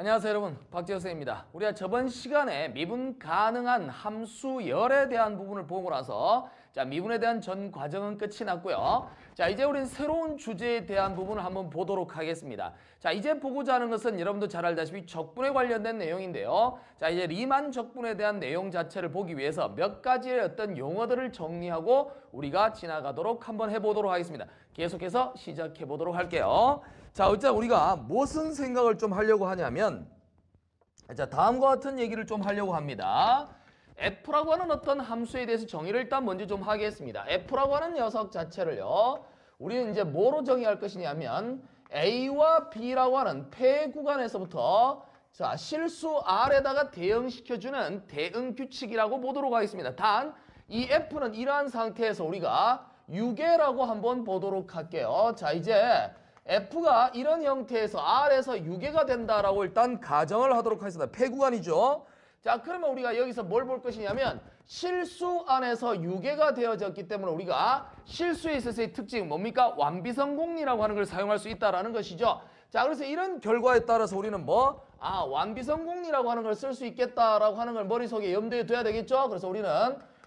안녕하세요 여러분, 박재호 선생님입니다. 우리가 저번 시간에 미분 가능한 함수열에 대한 부분을 보고 나서 미분에 대한 전 과정은 끝이 났고요. 이제 우리는 새로운 주제에 대한 부분을 한번 보도록 하겠습니다. 이제 보고자 하는 것은 여러분도 잘 알다시피 적분에 관련된 내용인데요. 이제 리만 적분에 대한 내용 자체를 보기 위해서 몇 가지의 어떤 용어들을 정리하고 우리가 지나가도록 한번 해보도록 하겠습니다. 계속해서 시작해 보도록 할게요. 일단 우리가 무슨 생각을 좀 하려고 하냐면, 다음과 같은 얘기를 좀 하려고 합니다. F라고 하는 어떤 함수에 대해서 정의를 일단 먼저 좀 하겠습니다. F라고 하는 녀석 자체를요, 우리는 이제 뭐로 정의할 것이냐면, A와 B라고 하는 폐 구간에서부터 실수 R에다가 대응시켜주는 대응 규칙이라고 보도록 하겠습니다. 단, 이 F는 이러한 상태에서 우리가 유계라고 한번 보도록 할게요. 이제 F가 이런 형태에서 R에서 유계가 된다라고 일단 가정을 하도록 하겠습니다. 폐구간이죠. 그러면 우리가 여기서 뭘 볼 것이냐면 실수 안에서 유계가 되어졌기 때문에 우리가 실수에 있어서의 특징이 뭡니까? 완비성공리라고 하는 걸 사용할 수 있다라는 것이죠. 그래서 이런 결과에 따라서 우리는 완비성공리라고 하는 걸 쓸 수 있겠다라고 하는 걸 머릿속에 염두에 둬야 되겠죠. 그래서 우리는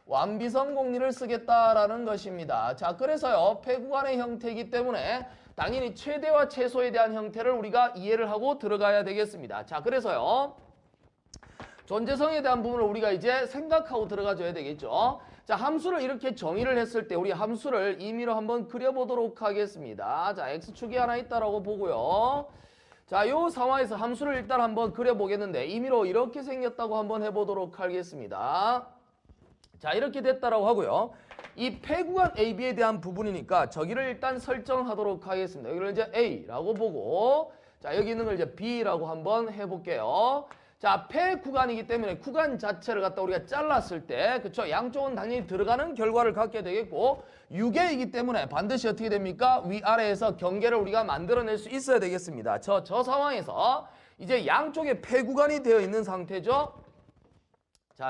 완비성공리를 쓰겠다라는 것입니다. 그래서요, 폐구간의 형태이기 때문에 당연히 최대와 최소에 대한 형태를 우리가 이해를 하고 들어가야 되겠습니다. 그래서요, 존재성에 대한 부분을 우리가 이제 생각하고 들어가줘야 되겠죠. 함수를 이렇게 정의를 했을 때 우리 함수를 임의로 한번 그려보도록 하겠습니다. x축이 하나 있다라고 보고요. 요 상황에서 함수를 일단 한번 그려보겠는데 임의로 이렇게 생겼다고 한번 해보도록 하겠습니다. 이렇게 됐다라고 하고요. 이 폐구간 AB에 대한 부분이니까 저기를 일단 설정하도록 하겠습니다. 여기를 이제 A라고 보고, 여기 있는 걸 이제 B라고 한번 해볼게요. 폐구간이기 때문에 구간 자체를 갖다 우리가 잘랐을 때, 그쵸? 양쪽은 당연히 들어가는 결과를 갖게 되겠고, 유계이기 때문에 반드시 어떻게 됩니까? 위아래에서 경계를 우리가 만들어낼 수 있어야 되겠습니다. 저 상황에서 이제 양쪽에 폐구간이 되어 있는 상태죠?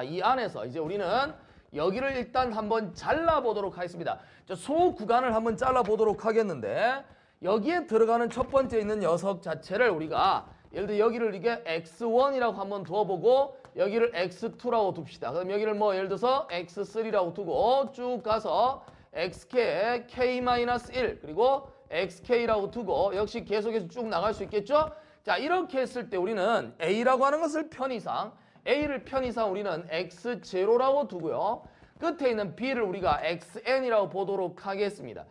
이 안에서 이제 우리는 여기를 일단 한번 잘라보도록 하겠습니다. 소 구간을 한번 잘라보도록 하겠는데, 여기에 들어가는 첫 번째 있는 녀석 자체를 우리가 예를 들어 여기를 이게 x1이라고 한번 두어보고 여기를 x2라고 둡시다. 그럼 여기를 예를 들어서 x3라고 두고 쭉 가서 xk, k-1 그리고 xk라고 두고 역시 계속해서 쭉 나갈 수 있겠죠? 이렇게 했을 때 우리는 a라고 하는 것을 편의상 A를 편의상 우리는 X0라고 두고요. 끝에 있는 B를 우리가 XN이라고 보도록 하겠습니다.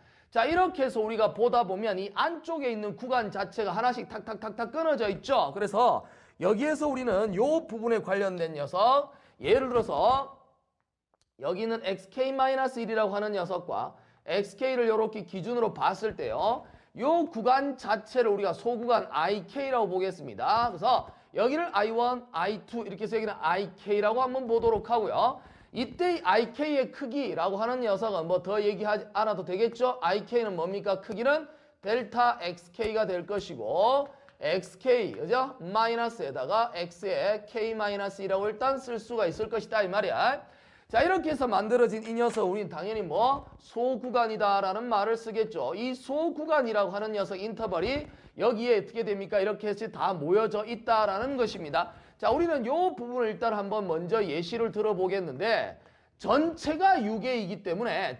이렇게 해서 우리가 보다 보면 이 안쪽에 있는 구간 자체가 하나씩 탁탁탁탁 끊어져 있죠. 그래서 여기에서 우리는 이 부분에 관련된 녀석, 예를 들어서 여기는 XK-1이라고 하는 녀석과 XK를 이렇게 기준으로 봤을 때요. 이 구간 자체를 우리가 소구간 IK라고 보겠습니다. 그래서 여기를 I1, I2 이렇게 해서 여기는 IK라고 한번 보도록 하고요. 이때 이 IK의 크기라고 하는 녀석은 더 얘기하지 않아도 되겠죠? IK는 뭡니까? 크기는 델타 XK가 될 것이고 XK, 그죠? 마이너스에다가 X의 K-2라고 일단 쓸 수가 있을 것이다 이 말이야. 이렇게 해서 만들어진 이 녀석 우리는 당연히 소구간이다라는 말을 쓰겠죠. 이 소구간이라고 하는 녀석 인터벌이 여기에 어떻게 됩니까? 이렇게 해서 다 모여져 있다라는 것입니다. 우리는 이 부분을 일단 한번 먼저 예시를 들어보겠는데 전체가 유계이기 때문에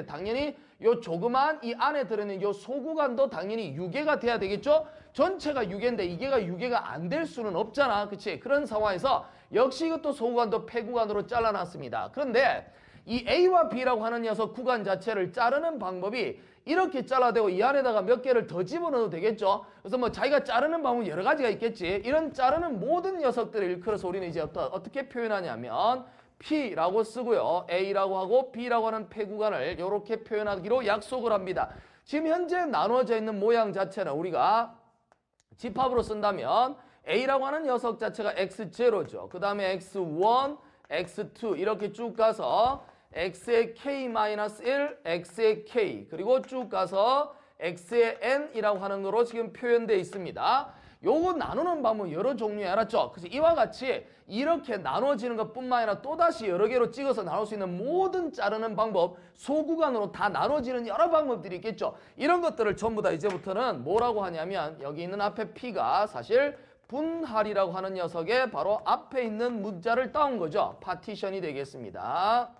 당연히 요 조그만 이 안에 들어있는 요 소구간도 당연히 유계가 돼야 되겠죠? 전체가 유계인데 이게가 유계가 안 될 수는 없잖아. 그치? 그런 상황에서 역시 이것도 소구간도 폐구간으로 잘라놨습니다. 그런데 이 A와 B라고 하는 녀석 구간 자체를 자르는 방법이 이렇게 잘라대고 이 안에다가 몇 개를 더 집어넣어도 되겠죠. 그래서 자기가 자르는 방법이 여러 가지가 있겠지. 이런 자르는 모든 녀석들을 일컬어서 우리는 이제 어떻게 표현하냐면 P라고 쓰고요. A라고 하고 B라고 하는 폐구간을 이렇게 표현하기로 약속을 합니다. 지금 현재 나누어져 있는 모양 자체는 우리가 집합으로 쓴다면 A라고 하는 녀석 자체가 X0죠. 그 다음에 X1, X2 이렇게 쭉 가서 X의 K-1, X의 K 그리고 쭉 가서 X의 N이라고 하는 거로 지금 표현되어 있습니다. 요거 나누는 방법 여러 종류에 알았죠? 그래서 이와 같이 이렇게 나눠지는 것뿐만 아니라 또다시 여러 개로 찍어서 나눌 수 있는 모든 자르는 방법, 소구간으로 다 나눠지는 여러 방법들이 있겠죠. 이런 것들을 전부 다 이제부터는 뭐라고 하냐면 여기 있는 앞에 P가 사실 분할이라고 하는 녀석의 바로 앞에 있는 문자를 따온 거죠. 파티션이 되겠습니다.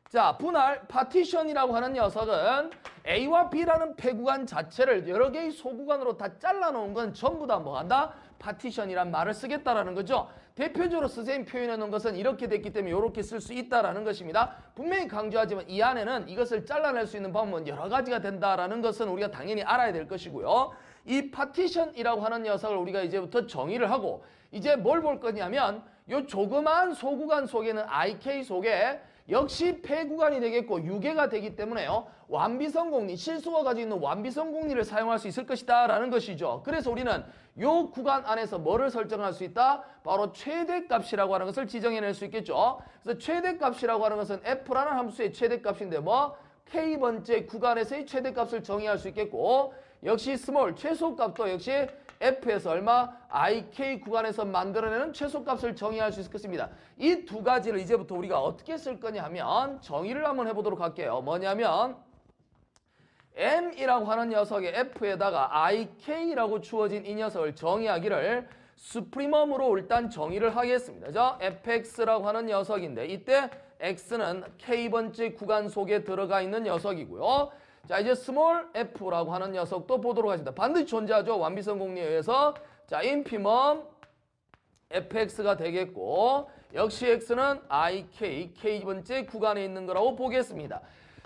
자, 분할, 파티션이라고 하는 녀석은 A와 B라는 폐구간 자체를 여러 개의 소구간으로 다 잘라놓은 건 전부 다 뭐 한다? 파티션이란 말을 쓰겠다라는 거죠. 대표적으로 선생님 표현해 놓은 것은 이렇게 됐기 때문에 이렇게 쓸 수 있다라는 것입니다. 분명히 강조하지만 이 안에는 이것을 잘라낼 수 있는 방법은 여러 가지가 된다라는 것은 우리가 당연히 알아야 될 것이고요. 이 파티션이라고 하는 녀석을 우리가 이제부터 정의를 하고 이제 뭘 볼 거냐면 이 조그마한 소구간 속에는 IK 속에 역시 폐구간이 되겠고 유계가 되기 때문에요. 완비선 공리, 실수가 가지고 있는 완비선 공리를 사용할 수 있을 것이다 라는 것이죠. 그래서 우리는 이 구간 안에서 뭐를 설정할 수 있다? 바로 최대값이라고 하는 것을 지정해낼 수 있겠죠. 그래서 최대값이라고 하는 것은 F라는 함수의 최대값인데 뭐 K번째 구간에서의 최대값을 정의할 수 있겠고 역시 스몰 최소값도 역시 F에서 얼마? IK 구간에서 만들어내는 최소값을 정의할 수 있을 것입니다. 이 두 가지를 이제부터 우리가 어떻게 쓸 거냐 하면 정의를 한번 해보도록 할게요. 뭐냐면 M이라고 하는 녀석의 F에다가 IK라고 주어진 이 녀석을 정의하기를 수프리멈으로 일단 정의를 하겠습니다. 자, fx라고 하는 녀석인데 이때 x는 k번째 구간 속에 들어가 있는 녀석이고요. 자, 이제 스몰 f라고 하는 녀석도 보도록 하겠습니다. 반드시 존재하죠. 완비선 공리에 의해서. 자, 인피멈 fx가 되겠고 역시 x는 ik, k번째 구간에 있는 거라고 보겠습니다.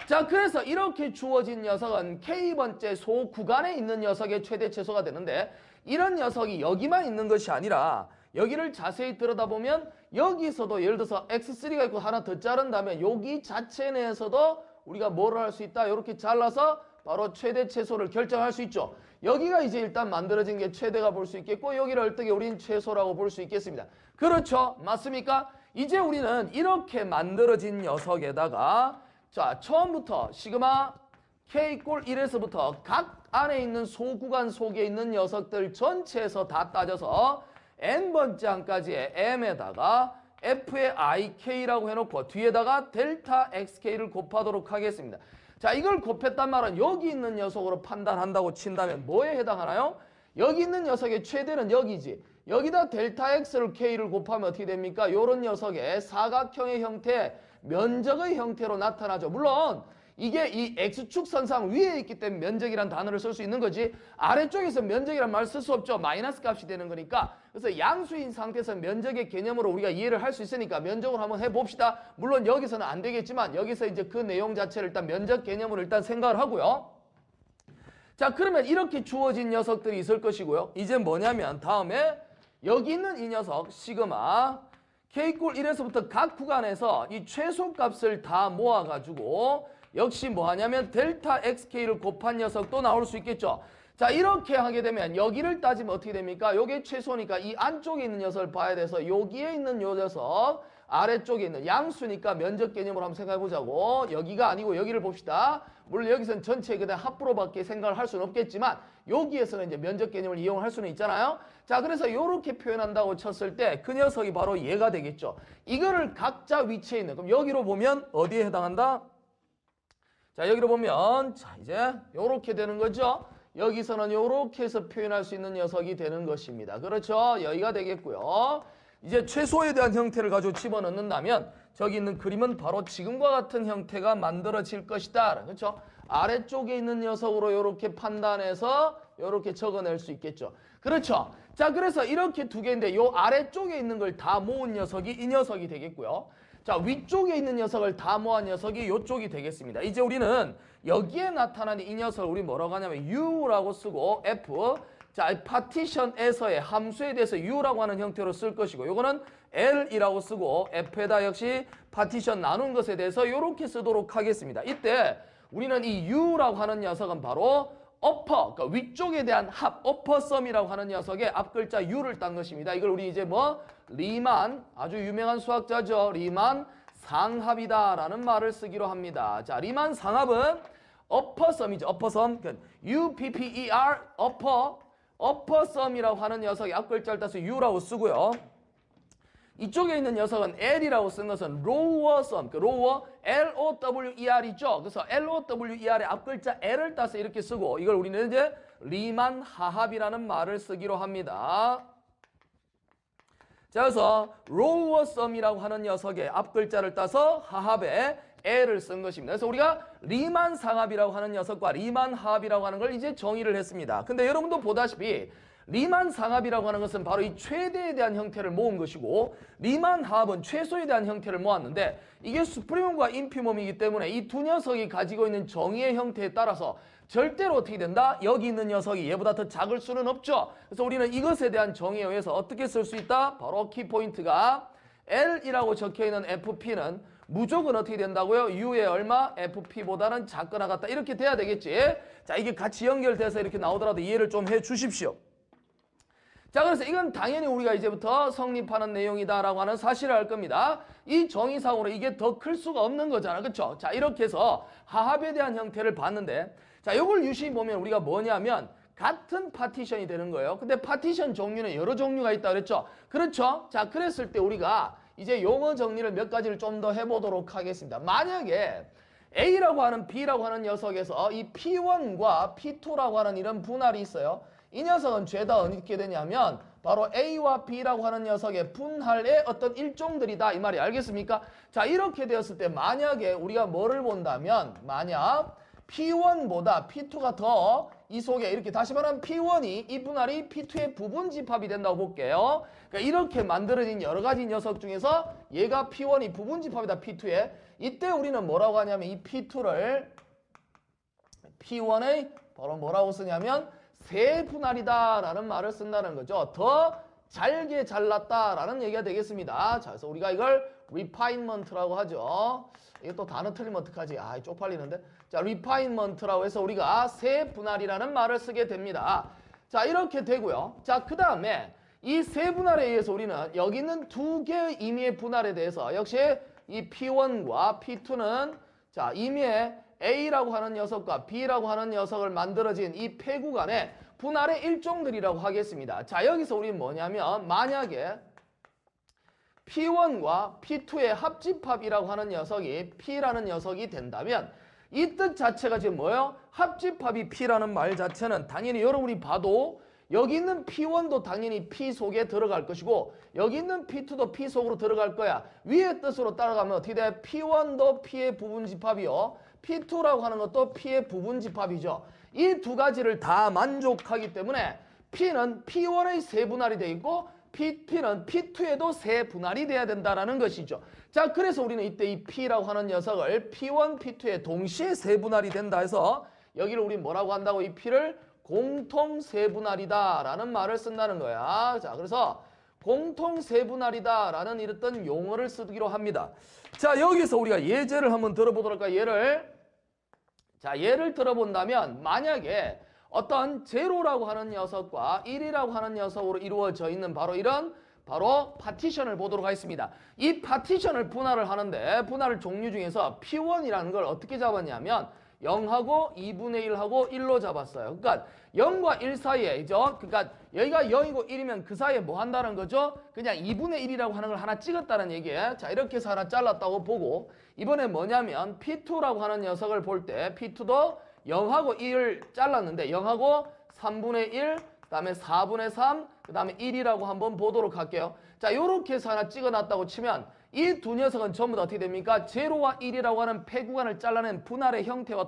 자, 그래서 이렇게 주어진 녀석은 k번째 소 구간에 있는 녀석의 최대 최소가 되는데 이런 녀석이 여기만 있는 것이 아니라 여기를 자세히 들여다보면 여기서도 예를 들어서 x3가 있고 하나 더 자른다면 여기 자체 내에서도 우리가 뭐를 할 수 있다? 이렇게 잘라서 바로 최대 최소를 결정할 수 있죠. 여기가 이제 일단 만들어진 게 최대가 볼 수 있겠고 여기를 얼뜨게 우리는 최소라고 볼 수 있겠습니다. 그렇죠? 맞습니까? 이제 우리는 이렇게 만들어진 녀석에다가 자, 처음부터 시그마 k 꼴 1에서부터 각 안에 있는 소구간 속에 있는 녀석들 전체에서 다 따져서 n번째 항까지의 m에다가 f의 ik라고 해놓고 뒤에다가 델타 xk를 곱하도록 하겠습니다. 자, 이걸 곱했단 말은 여기 있는 녀석으로 판단한다고 친다면 뭐에 해당하나요? 여기 있는 녀석의 최대는 여기지. 여기다 델타 x를 k를 곱하면 어떻게 됩니까? 요런 녀석의 사각형의 형태, 면적의 형태로 나타나죠. 물론 이게 이 x축 선상 위에 있기 때문에 면적이란 단어를 쓸 수 있는 거지 아래쪽에서 면적이란 말을 쓸 수 없죠. 마이너스 값이 되는 거니까. 그래서 양수인 상태에서 면적의 개념으로 우리가 이해를 할 수 있으니까 면적으로 한번 해봅시다. 물론 여기서는 안 되겠지만 여기서 이제 그 내용 자체를 일단 면적 개념으로 일단 생각을 하고요. 자, 그러면 이렇게 주어진 녀석들이 있을 것이고요. 이제 뭐냐면 다음에 여기 있는 이 녀석 시그마 K꼴 1에서부터 각 구간에서 이 최소값을 다 모아가지고 역시 뭐 하냐면 델타 xk를 곱한 녀석도 나올 수 있겠죠. 자, 이렇게 하게 되면 여기를 따지면 어떻게 됩니까? 요게 최소니까 이 안쪽에 있는 녀석을 봐야 돼서 여기에 있는 요 녀석 아래쪽에 있는 양수니까 면적 개념으로 한번 생각해 보자고. 여기가 아니고 여기를 봅시다. 물론 여기서는 전체 그냥 합부로밖에 생각을 할 수는 없겠지만 여기에서는 이제 면적 개념을 이용할 수는 있잖아요. 자, 그래서 이렇게 표현한다고 쳤을 때 그 녀석이 바로 얘가 되겠죠. 이거를 각자 위치에 있는 그럼 여기로 보면 어디에 해당한다? 자, 여기로 보면 자, 이제 요렇게 되는 거죠. 여기서는 요렇게 해서 표현할 수 있는 녀석이 되는 것입니다. 그렇죠? 여기가 되겠고요. 이제 최소에 대한 형태를 가지고 집어넣는다면 저기 있는 그림은 바로 지금과 같은 형태가 만들어질 것이다. 그렇죠? 아래쪽에 있는 녀석으로 이렇게 판단해서 이렇게 적어낼 수 있겠죠. 그렇죠? 자, 그래서 이렇게 두 개인데 요 아래쪽에 있는 걸 다 모은 녀석이 이 녀석이 되겠고요. 자, 위쪽에 있는 녀석을 다 모은 녀석이 이쪽이 되겠습니다. 이제 우리는 여기에 나타나는 이 녀석을 우리 뭐라고 하냐면 U라고 쓰고 F 자, 파티션에서의 함수에 대해서 U라고 하는 형태로 쓸 것이고 요거는 L이라고 쓰고 F에다 역시 파티션 나눈 것에 대해서 이렇게 쓰도록 하겠습니다. 이때 우리는 이 U라고 하는 녀석은 바로 어퍼, 그러니까 위쪽에 대한 합, 어퍼썸이라고 하는 녀석의 앞글자 U를 딴 것입니다. 이걸 우리 이제 뭐 리만, 아주 유명한 수학자죠. 리만 상합이다라는 말을 쓰기로 합니다. 자, 리만 상합은 어퍼썸이죠. 어퍼썸, UPPER, 어퍼, upper sum이라고 하는 녀석이 앞글자를 따서 U라고 쓰고요. 이쪽에 있는 녀석은 L이라고 쓴 것은 lower sum, 그 lower L-O-W-E-R이죠. 그래서 L-O-W-E-R의 앞글자 L을 따서 이렇게 쓰고 이걸 우리는 이제 리만 하합이라는 말을 쓰기로 합니다. 자, 그래서 lower sum이라고 하는 녀석의 앞글자를 따서 하합에 L을 쓴 것입니다. 그래서 우리가 리만 상합이라고 하는 녀석과 리만 하합이라고 하는 걸 이제 정의를 했습니다. 근데 여러분도 보다시피 리만 상합이라고 하는 것은 바로 이 최대에 대한 형태를 모은 것이고 리만 하합은 최소에 대한 형태를 모았는데 이게 수프리멈과 인피멈이기 때문에 이 두 녀석이 가지고 있는 정의의 형태에 따라서 절대로 어떻게 된다? 여기 있는 녀석이 얘보다 더 작을 수는 없죠. 그래서 우리는 이것에 대한 정의에 의해서 어떻게 쓸 수 있다? 바로 키포인트가 L이라고 적혀있는 FP는 무조건 어떻게 된다고요? U의 얼마? FP보다는 작거나 같다. 이렇게 돼야 되겠지. 자, 이게 같이 연결돼서 이렇게 나오더라도 이해를 좀 해 주십시오. 자, 그래서 이건 당연히 우리가 이제부터 성립하는 내용이다라고 하는 사실을 알 겁니다. 이 정의상으로 이게 더 클 수가 없는 거잖아. 그렇죠? 자, 이렇게 해서 하합에 대한 형태를 봤는데 자, 이걸 유심히 보면 우리가 뭐냐면 같은 파티션이 되는 거예요. 근데 파티션 종류는 여러 종류가 있다 그랬죠? 그렇죠? 자, 그랬을 때 우리가 이제 용어 정리를 몇 가지를 좀 더 해보도록 하겠습니다. 만약에 A라고 하는 B라고 하는 녀석에서 이 P1과 P2라고 하는 이런 분할이 있어요. 이 녀석은 죄다 어떻게 되냐면 바로 A와 B라고 하는 녀석의 분할의 어떤 일종들이다 이 말이 알겠습니까? 자, 이렇게 되었을 때 만약에 우리가 뭐를 본다면 만약 P1보다 P2가 더 이 속에 이렇게 다시 말하면 P1이 이 분할이 P2의 부분 집합이 된다고 볼게요. 그러니까 이렇게 만들어진 여러 가지 녀석 중에서 얘가 P1이 부분 집합이다 P2에 이때 우리는 뭐라고 하냐면 이 P2를 P1의 바로 뭐라고 쓰냐면 세 분할이다 라는 말을 쓴다는 거죠. 더 잘게 잘랐다 라는 얘기가 되겠습니다. 자, 그래서 우리가 이걸 refinement라고 하죠. 이게 또 단어 틀리면 어떡하지? 아, 쪽팔리는데. 자, refinement라고 해서 우리가 세 분할이라는 말을 쓰게 됩니다. 자, 이렇게 되고요. 자, 그 다음에 이 세 분할에 의해서 우리는 여기 있는 두 개의 임의의 분할에 대해서 역시 이 P1과 P2는 자, 임의의 A라고 하는 녀석과 B라고 하는 녀석을 만들어진 이 폐구간의 분할의 일종들이라고 하겠습니다. 자, 여기서 우리는 뭐냐면 만약에 P1과 P2의 합집합이라고 하는 녀석이 P라는 녀석이 된다면 이 뜻 자체가 지금 뭐예요? 합집합이 P라는 말 자체는 당연히 여러분이 봐도 여기 있는 P1도 당연히 P 속에 들어갈 것이고 여기 있는 P2도 P 속으로 들어갈 거야. 위의 뜻으로 따라가면 어떻게 돼? P1도 P의 부분집합이요. P2라고 하는 것도 P의 부분집합이죠. 이 두 가지를 다 만족하기 때문에 P는 P1의 세 분할이 되어 있고 P는 P2에도 세 분할이 돼야 된다는 것이죠. 자, 그래서 우리는 이때 이 P라고 하는 녀석을 P1, P2에 동시에 세 분할이 된다 해서 여기를 우리 뭐라고 한다고 이 P를 공통 세분할이다 라는 말을 쓴다는 거야. 자, 그래서 공통 세분할이다 라는 이랬던 용어를 쓰기로 합니다. 자, 여기서 우리가 예제를 한번 들어보도록 할까요? 예를 들어본다면 만약에 어떤 제로라고 하는 녀석과 1이라고 하는 녀석으로 이루어져 있는 바로 이런 바로 파티션을 보도록 하겠습니다. 이 파티션을 분할을 하는데 분할 종류 중에서 P1이라는 걸 어떻게 잡았냐면 0하고 2분의 1하고 1로 잡았어요. 그러니까 0과 1 사이에죠. 그러니까 여기가 0이고 1이면 그 사이에 뭐 한다는 거죠? 그냥 2분의 1이라고 하는 걸 하나 찍었다는 얘기예요. 자, 이렇게 해서 하나 잘랐다고 보고 이번에 뭐냐면 P2라고 하는 녀석을 볼 때 P2도 0하고 1을 잘랐는데 0하고 3분의 1, 그 다음에 4분의 3, 그 다음에 1이라고 한번 보도록 할게요. 자, 이렇게 해서 하나 찍어놨다고 치면 이 두 녀석은 전부 다 어떻게 됩니까? 제로와 1이라고 하는 폐구간을 잘라낸 분할의 형태와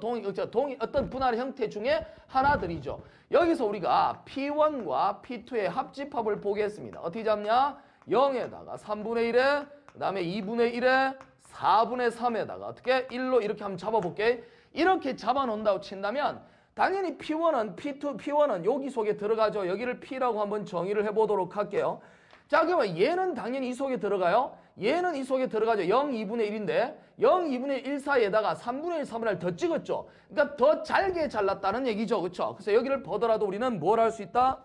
어떤 분할의 형태 중에 하나들이죠. 여기서 우리가 P1과 P2의 합집합을 보겠습니다. 어떻게 잡냐? 0에다가 3분의 1에 그 다음에 2분의 1에 4분의 3에다가 어떻게 1로 이렇게 한번 잡아볼게. 이렇게 잡아놓는다고 친다면 당연히 P1은 여기 속에 들어가죠. 여기를 P라고 한번 정의를 해보도록 할게요. 자, 그러면 얘는 당연히 이 속에 들어가요. 얘는 이 속에 들어가죠. 0, 2분의 1인데 0, 2분의 1 사이에다가 3분의 1, 3분의 1 더 찍었죠. 그러니까 더 잘게 잘랐다는 얘기죠. 그렇죠? 그래서 여기를 보더라도 우리는 뭘 할 수 있다?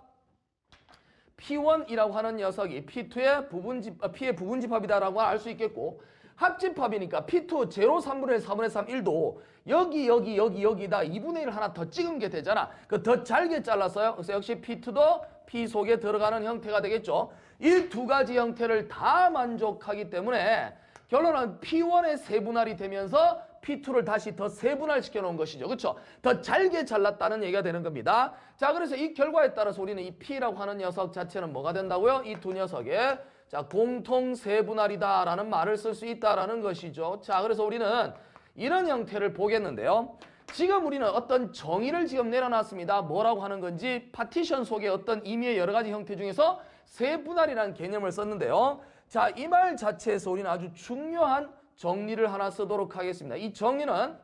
P1이라고 하는 녀석이 P2의 P의 부분집합이다라고 알 수 있겠고 합집합이니까 P2 제로 3분의 1, 4분의 3, 1도 여기다 2분의 1 하나 더 찍은 게 되잖아. 그 더 잘게 잘랐어요. 그래서 역시 P2도 P 속에 들어가는 형태가 되겠죠. 이 두 가지 형태를 다 만족하기 때문에 결론은 P1의 세분할이 되면서 P2를 다시 더 세분할시켜 놓은 것이죠. 그렇죠? 더 잘게 잘랐다는 얘기가 되는 겁니다. 자, 그래서 이 결과에 따라서 우리는 이 P라고 하는 녀석 자체는 뭐가 된다고요? 이 두 녀석의 자, 공통 세분할이다라는 말을 쓸 수 있다라는 것이죠. 자, 그래서 우리는 이런 형태를 보겠는데요. 지금 우리는 어떤 정의를 지금 내려놨습니다. 뭐라고 하는 건지 파티션 속에 어떤 의미의 여러 가지 형태 중에서 세분할이라는 개념을 썼는데요. 자, 이 말 자체에서 우리는 아주 중요한 정리를 하나 쓰도록 하겠습니다. 이 정리는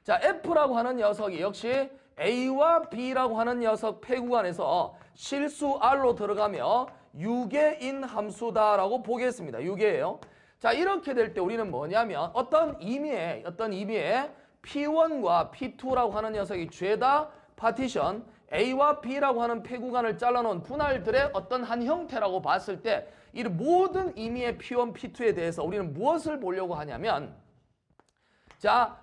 자, F라고 하는 녀석이 역시 A와 B라고 하는 녀석 폐구간에서 실수 R로 들어가며 유계인 함수다라고 보겠습니다. 유계예요. 자, 이렇게 될 때 우리는 뭐냐면 어떤 의미의 P1과 P2라고 하는 녀석이 죄다 파티션 A와 B라고 하는 폐구간을 잘라놓은 분할들의 어떤 한 형태라고 봤을 때 이 모든 의미의 P1, P2에 대해서 우리는 무엇을 보려고 하냐면 자,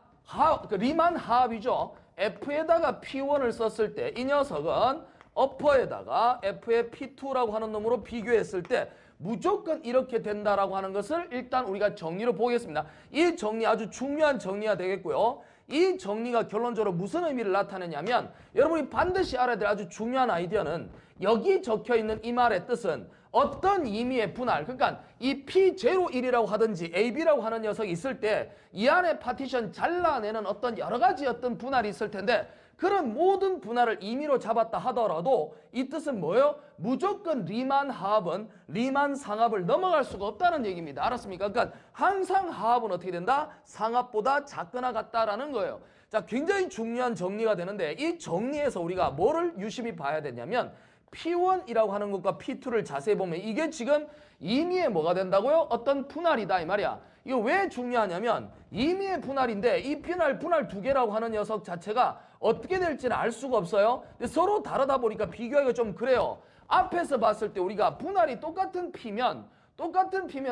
리만 하합이죠. F에다가 P1을 썼을 때 이 녀석은 어퍼에다가 F의 P2라고 하는 놈으로 비교했을 때 무조건 이렇게 된다라고 하는 것을 일단 우리가 정리로 보겠습니다. 이 정리 아주 중요한 정리가 되겠고요. 이 정리가 결론적으로 무슨 의미를 나타내냐면 여러분이 반드시 알아야 될 아주 중요한 아이디어는 여기 적혀있는 이 말의 뜻은 어떤 의미의 분할, 그러니까 이 P01이라고 하든지 AB라고 하는 녀석이 있을 때 이 안에 파티션 잘라내는 어떤 여러 가지 어떤 분할이 있을 텐데 그런 모든 분할을 임의로 잡았다 하더라도 이 뜻은 뭐예요? 무조건 리만 하합은 리만 상합을 넘어갈 수가 없다는 얘기입니다. 알았습니까? 그러니까 항상 하합은 어떻게 된다? 상합보다 작거나 같다라는 거예요. 자, 굉장히 중요한 정리가 되는데 이 정리에서 우리가 뭐를 유심히 봐야 되냐면 P1이라고 하는 것과 P2를 자세히 보면 이게 지금 임의의 뭐가 된다고요? 어떤 분할이다 이 말이야. 이거 왜 중요하냐면 임의의 분할인데 이 분할 두 개라고 하는 녀석 자체가 어떻게 될지는 알 수가 없어요. 근데 서로 다르다 보니까 비교하기가 좀 그래요. 앞에서 봤을 때 우리가 분할이 똑같은 P면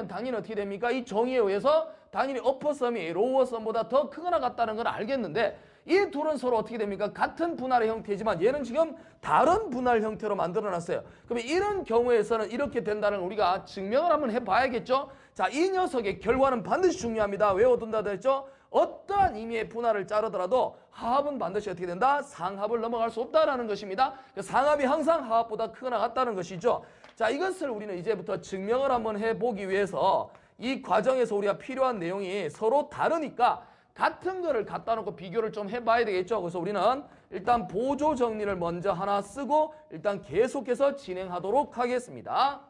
당연히 어떻게 됩니까? 이 정의에 의해서 당연히 어퍼섬이 로워섬보다 더 크거나 같다는 걸 알겠는데 이 둘은 서로 어떻게 됩니까? 같은 분할의 형태지만 얘는 지금 다른 분할 형태로 만들어놨어요. 그러면 이런 경우에서는 이렇게 된다는 걸 우리가 증명을 한번 해봐야겠죠? 자, 이 녀석의 결과는 반드시 중요합니다. 외워둔다 했죠? 어떠한 의미의 분할을 자르더라도 하합은 반드시 어떻게 된다? 상합을 넘어갈 수 없다라는 것입니다. 상합이 항상 하합보다 크거나 같다는 것이죠. 자, 이것을 우리는 이제부터 증명을 한번 해보기 위해서 이 과정에서 우리가 필요한 내용이 서로 다르니까 같은 거를 갖다 놓고 비교를 좀 해봐야 되겠죠. 그래서 우리는 일단 보조 정리를 먼저 하나 쓰고 일단 계속해서 진행하도록 하겠습니다.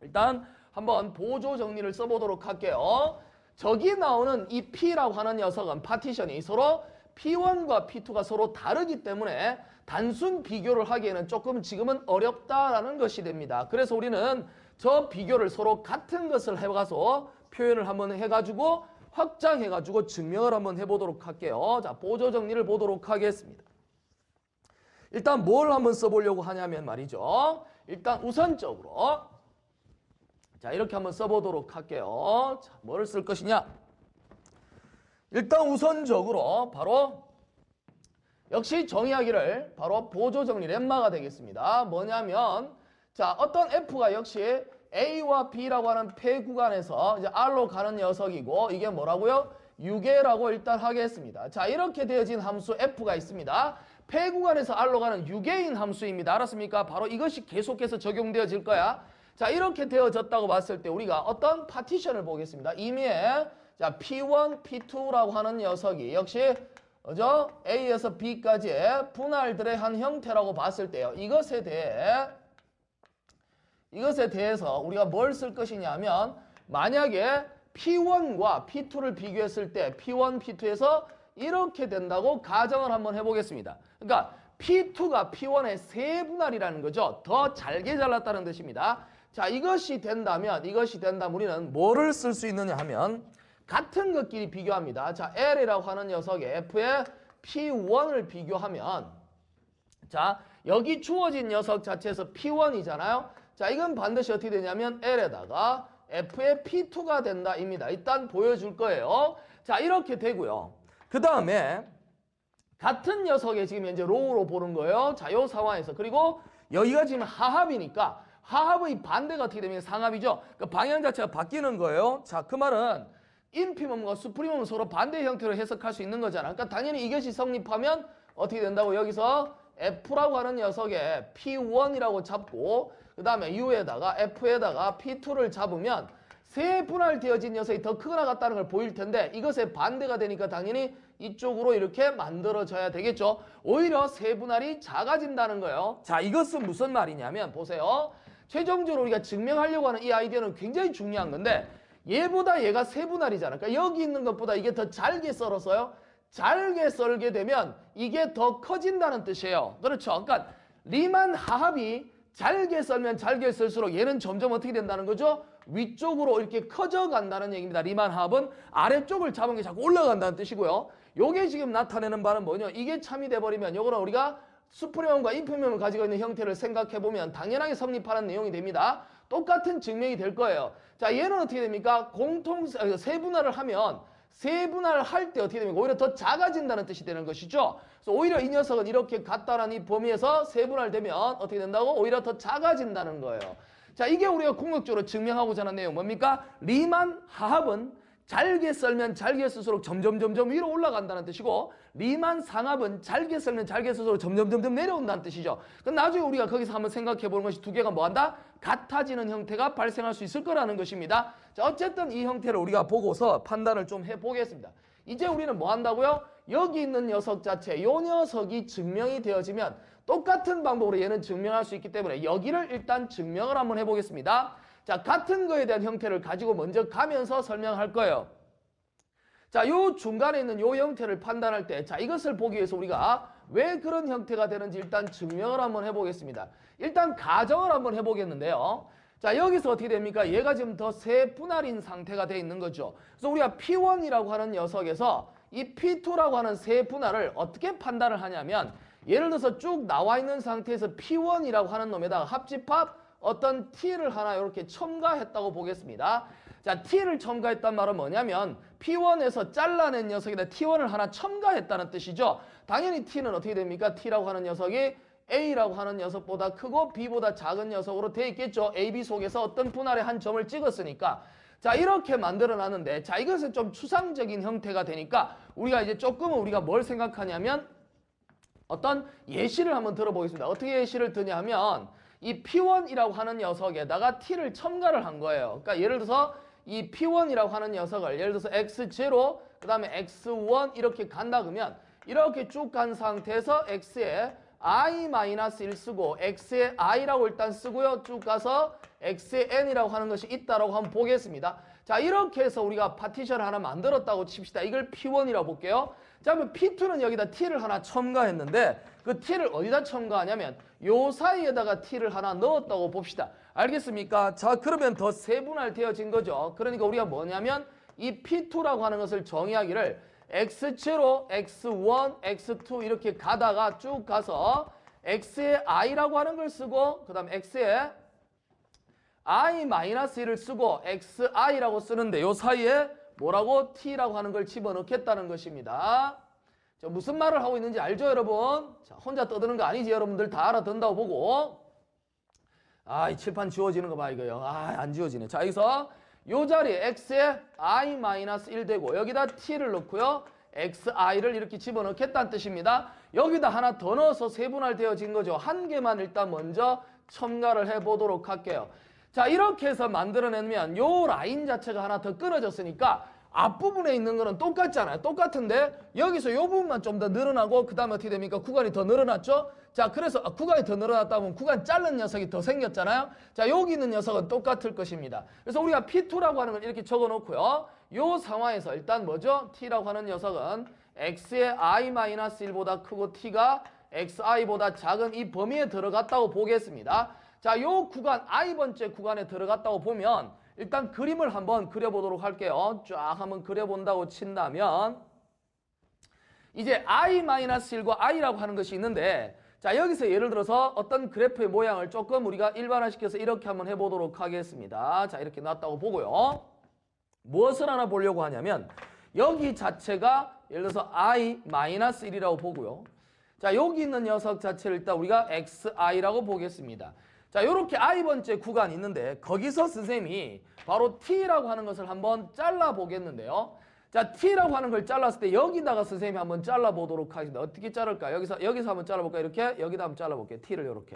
일단 한번 보조 정리를 써보도록 할게요. 저기 나오는 이 P라고 하는 녀석은 파티션이 서로 P1과 P2가 서로 다르기 때문에 단순 비교를 하기에는 조금 지금은 어렵다라는 것이 됩니다. 그래서 우리는 저 비교를 서로 같은 것을 해가서 표현을 한번 해가지고 확장해가지고 증명을 한번 해보도록 할게요. 자, 보조 정리를 보도록 하겠습니다. 일단 뭘 한번 써보려고 하냐면 말이죠. 일단 우선적으로 자, 이렇게 한번 써보도록 할게요. 자, 뭐를 쓸 것이냐? 일단 우선적으로 바로 역시 정의하기를 바로 보조 정리 렘마가 되겠습니다. 뭐냐면 자, 어떤 F가 역시 A와 B라고 하는 폐 구간에서 이제 R로 가는 녀석이고 이게 뭐라고요? 유계라고 일단 하겠습니다. 자, 이렇게 되어진 함수 F가 있습니다. 폐 구간에서 R로 가는 유계인 함수입니다. 알았습니까? 바로 이것이 계속해서 적용되어질 거야. 자, 이렇게 되어졌다고 봤을 때 우리가 어떤 파티션을 보겠습니다. 이미에 자, P1, P2라고 하는 녀석이 역시 그죠? A에서 B까지의 분할들의 한 형태라고 봤을 때요. 이것에 대해서 우리가 뭘 쓸 것이냐면 만약에 P1과 P2를 비교했을 때 P1, P2에서 이렇게 된다고 가정을 한번 해보겠습니다. 그러니까 P2가 P1의 세분할이라는 거죠. 더 잘게 잘랐다는 뜻입니다. 자, 이것이 된다면 우리는 뭐를 쓸 수 있느냐 하면 같은 것끼리 비교합니다. 자, L이라고 하는 녀석의 F의 P1을 비교하면 자, 여기 주어진 녀석 자체에서 P1이잖아요. 자, 이건 반드시 어떻게 되냐면 L에다가 F의 P2가 된다입니다. 일단 보여줄 거예요. 자, 이렇게 되고요. 그 다음에 같은 녀석의 지금 현재 로우로 보는 거예요. 자, 요 상황에서. 그리고 여기가 지금 하합이니까 하합의 반대가 어떻게 되면 상합이죠. 그 방향 자체가 바뀌는 거예요. 자, 그 말은 인피멈과 수프리멈은 서로 반대 형태로 해석할 수 있는 거잖아. 그러니까 당연히 이것이 성립하면 어떻게 된다고? 여기서 F라고 하는 녀석의 P1이라고 잡고 그 다음에 U에다가 F에다가 P2를 잡으면 세분할되어진 녀석이 더 크거나 같다는 걸 보일 텐데 이것의 반대가 되니까 당연히 이쪽으로 이렇게 만들어져야 되겠죠. 오히려 세분할이 작아진다는 거예요. 자, 이것은 무슨 말이냐면 보세요. 최종적으로 우리가 증명하려고 하는 이 아이디어는 굉장히 중요한 건데 얘보다 얘가 세분할이잖아. 그러니까 여기 있는 것보다 이게 더 잘게 썰어서요. 잘게 썰게 되면 이게 더 커진다는 뜻이에요. 그렇죠. 그러니까 리만 하합이 잘게 썰면 잘게 썰수록 얘는 점점 어떻게 된다는 거죠? 위쪽으로 이렇게 커져 간다는 얘기입니다. 리만 하합은 아래쪽을 잡은 게 자꾸 올라간다는 뜻이고요. 요게 지금 나타내는 바는 뭐냐? 이게 참이 돼버리면 요거는 우리가 수프리멈과 인피멈을 가지고 있는 형태를 생각해보면 당연하게 성립하는 내용이 됩니다. 똑같은 증명이 될 거예요. 자, 얘는 어떻게 됩니까? 세분할을 하면 세분할을 할 때 어떻게 됩니까? 오히려 더 작아진다는 뜻이 되는 것이죠. 그래서 오히려 이 녀석은 이렇게 같다라는 이 범위에서 세분할되면 어떻게 된다고? 오히려 더 작아진다는 거예요. 자, 이게 우리가 궁극적으로 증명하고자 하는 내용 뭡니까? 리만 하합은 잘게 썰면 잘게 쓸수록 점점 위로 올라간다는 뜻이고 리만 상합은 잘게 썰면 잘게 쓸수록 점점 내려온다는 뜻이죠. 그럼 나중에 우리가 거기서 한번 생각해 보는 것이 두 개가 뭐한다? 같아지는 형태가 발생할 수 있을 거라는 것입니다. 자, 어쨌든 이 형태를 우리가 보고서 판단을 좀 해보겠습니다. 이제 우리는 뭐 한다고요? 여기 있는 녀석 자체, 이 녀석이 증명이 되어지면 똑같은 방법으로 얘는 증명할 수 있기 때문에 여기를 일단 증명을 한번 해보겠습니다. 자, 같은 거에 대한 형태를 가지고 먼저 가면서 설명할 거예요. 자, 요 중간에 있는 요 형태를 판단할 때, 자, 이것을 보기 위해서 우리가 왜 그런 형태가 되는지 일단 증명을 한번 해보겠습니다. 일단 가정을 한번 해보겠는데요. 자, 여기서 어떻게 됩니까? 얘가 지금 더 세분할인 상태가 되어 있는 거죠. 그래서 우리가 P1이라고 하는 녀석에서 이 P2라고 하는 세분할을 어떻게 판단을 하냐면 예를 들어서 쭉 나와 있는 상태에서 P1이라고 하는 놈에다가 합집합 어떤 T를 하나 이렇게 첨가했다고 보겠습니다. 자, T를 첨가했단 말은 뭐냐면 P1에서 잘라낸 녀석에다 T1을 하나 첨가했다는 뜻이죠. 당연히 T는 어떻게 됩니까? T라고 하는 녀석이 A라고 하는 녀석보다 크고 B보다 작은 녀석으로 돼 있겠죠. A, B 속에서 어떤 분할의 한 점을 찍었으니까. 자, 이렇게 만들어 놨는데 자, 이것은 좀 추상적인 형태가 되니까 우리가 이제 조금은 우리가 뭘 생각하냐면 어떤 예시를 한번 들어보겠습니다. 어떻게 예시를 드냐 하면 이 P1이라고 하는 녀석에다가 T를 첨가를 한 거예요. 그러니까 예를 들어서 이 P1이라고 하는 녀석을 예를 들어서 X0 그 다음에 X1 이렇게 간다 그러면 이렇게 쭉 간 상태에서 X에 I-1 쓰고 X에 I라고 일단 쓰고요. 쭉 가서 X에 N이라고 하는 것이 있다라고 한번 보겠습니다. 자, 이렇게 해서 우리가 파티션을 하나 만들었다고 칩시다. 이걸 P1이라고 볼게요. 자, 그러면 P2는 여기다 T를 하나 첨가했는데 그 T를 어디다 첨가하냐면 요 사이에다가 T를 하나 넣었다고 봅시다. 알겠습니까? 자, 그러면 더 세분할 되어진 거죠. 그러니까 우리가 뭐냐면 이 P2라고 하는 것을 정의하기를 X0, X1, X2 이렇게 가다가 쭉 가서 X에 I라고 하는 걸 쓰고 그 다음 X에 I-1을 쓰고 XI라고 쓰는데 요 사이에 뭐라고? T라고 하는 걸 집어넣겠다는 것입니다. 자, 무슨 말을 하고 있는지 알죠, 여러분? 자, 혼자 떠드는 거 아니지, 여러분들 다 알아듣는다고 보고. 아, 이 칠판 지워지는 거 봐, 이거요. 아, 안 지워지네. 자, 여기서 요 자리에 X에 I-1 되고 여기다 T를 넣고요. XI를 이렇게 집어넣겠다는 뜻입니다. 여기다 하나 더 넣어서 세분할 되어진 거죠. 한 개만 일단 먼저 첨가를 해보도록 할게요. 자, 이렇게 해서 만들어내면 요 라인 자체가 하나 더 끊어졌으니까 앞부분에 있는 거는 똑같잖아요. 똑같은데 여기서 요 부분만 좀 더 늘어나고 그 다음에 어떻게 됩니까? 구간이 더 늘어났죠? 자, 그래서 구간이 더 늘어났다 보면 구간 자른 녀석이 더 생겼잖아요. 자, 여기 있는 녀석은 똑같을 것입니다. 그래서 우리가 P2라고 하는 걸 이렇게 적어 놓고요. 요 상황에서 일단 뭐죠? T라고 하는 녀석은 X의 I-1보다 크고 T가 XI보다 작은 이 범위에 들어갔다고 보겠습니다. 자, 요 구간, I번째 구간에 들어갔다고 보면 일단 그림을 한번 그려보도록 할게요. 쫙 한번 그려본다고 친다면 이제 I-1과 I라고 하는 것이 있는데 자, 여기서 예를 들어서 어떤 그래프의 모양을 조금 우리가 일반화시켜서 이렇게 한번 해보도록 하겠습니다. 자, 이렇게 놨다고 보고요. 무엇을 하나 보려고 하냐면 여기 자체가 예를 들어서 i-1이라고 보고요. 자, 여기 있는 녀석 자체를 일단 우리가 xi라고 보겠습니다. 자, 요렇게 i번째 구간이 있는데 거기서 선생님이 바로 t라고 하는 것을 한번 잘라 보겠는데요. 자, t라고 하는 걸 잘랐을 때 여기다가 선생님이 한번 잘라 보도록 하겠습니다. 어떻게 자를까? 여기서 한번 잘라 볼까요? 이렇게 여기다 한번 잘라 볼게요. t를 이렇게.